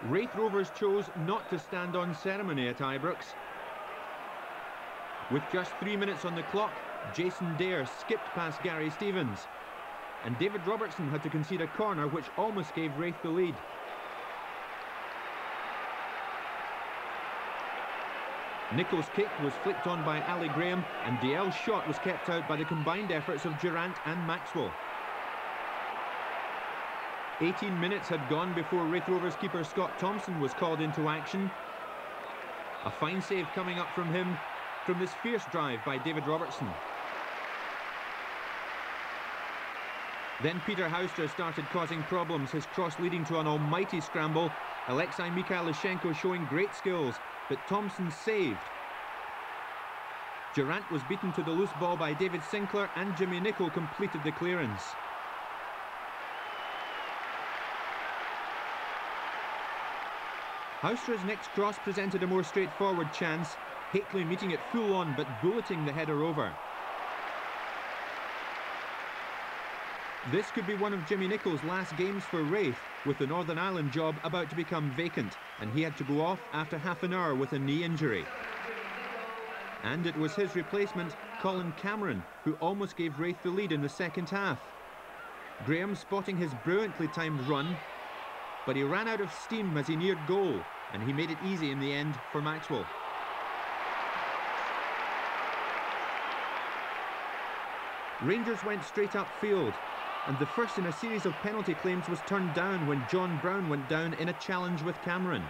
Raith Rovers chose not to stand on ceremony at Ibrox. With just 3 minutes on the clock, Jason Dare skipped past Gary Stevens, and David Robertson had to concede a corner which almost gave Raith the lead. Nicholl's kick was flicked on by Ali Graham, and DL's shot was kept out by the combined efforts of Durant and Maxwell. 18 minutes had gone before Raith Rovers keeper Scott Thompson was called into action. A fine save coming up from him from this fierce drive by David Robertson. Then Peter Hauster started causing problems, his cross leading to an almighty scramble. Alexei Mikhailishenko showing great skills, but Thompson saved. Durant was beaten to the loose ball by David Sinclair, and Jimmy Nicholl completed the clearance. Hauster's next cross presented a more straightforward chance, Hateley meeting it full on but bulleting the header over. This could be one of Jimmy Nicholl's last games for Raith, with the Northern Ireland job about to become vacant, and he had to go off after half an hour with a knee injury. And it was his replacement, Colin Cameron, who almost gave Raith the lead in the second half. Graham spotting his brilliantly timed run, but he ran out of steam as he neared goal, and he made it easy in the end for Maxwell. Rangers went straight upfield, and the first in a series of penalty claims was turned down when John Brown went down in a challenge with Cameron.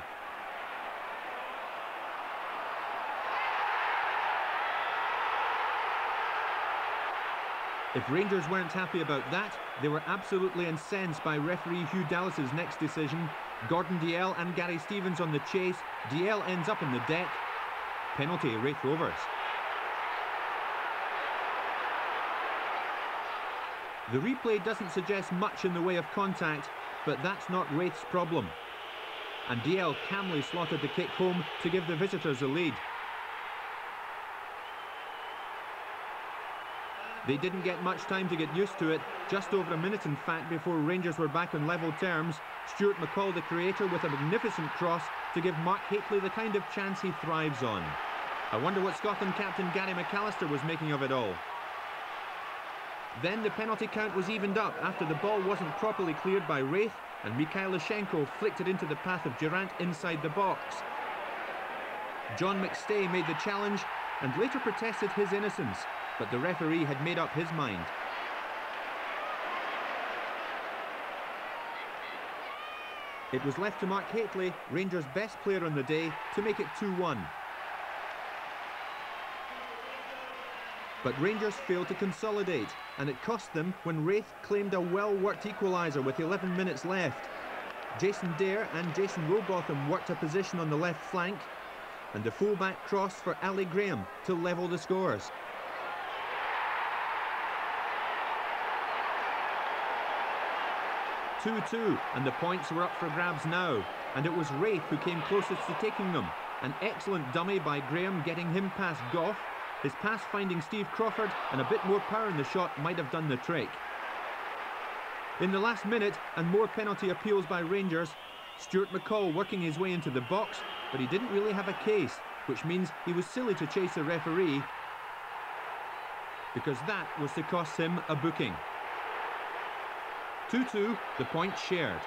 If Rangers weren't happy about that, they were absolutely incensed by referee Hugh Dallas's next decision. Gordon Dalziel and Gary Stevens on the chase. Dalziel ends up in the deck. Penalty, Raith Rovers. The replay doesn't suggest much in the way of contact, but that's not Raith's problem. And Dalziel calmly slotted the kick home to give the visitors a lead. They didn't get much time to get used to it, just over a minute in fact before Rangers were back on level terms. Stuart McCall, the creator, with a magnificent cross to give Mark Hateley the kind of chance he thrives on. I wonder what Scotland captain Gary McAllister was making of it all. Then the penalty count was evened up after the ball wasn't properly cleared by Raith, and Mikhailishenko flicked it into the path of Durant inside the box. John McStay made the challenge and later protested his innocence, but the referee had made up his mind. It was left to Mark Hateley, Rangers' best player on the day, to make it 2-1. But Rangers failed to consolidate, and it cost them when Raith claimed a well-worked equaliser with 11 minutes left. Jason Dare and Jason Rowbotham worked a position on the left flank, and the full-back cross for Ali Graham to level the scores. (2-2), and the points were up for grabs now, and it was Raith who came closest to taking them. An excellent dummy by Graham getting him past Gough. His pass finding Steve Crawford, and a bit more power in the shot might have done the trick. In the last minute, and more penalty appeals by Rangers, Stuart McCall working his way into the box, but he didn't really have a case, which means he was silly to chase the referee, because that was to cost him a booking. 2-2, the point shared.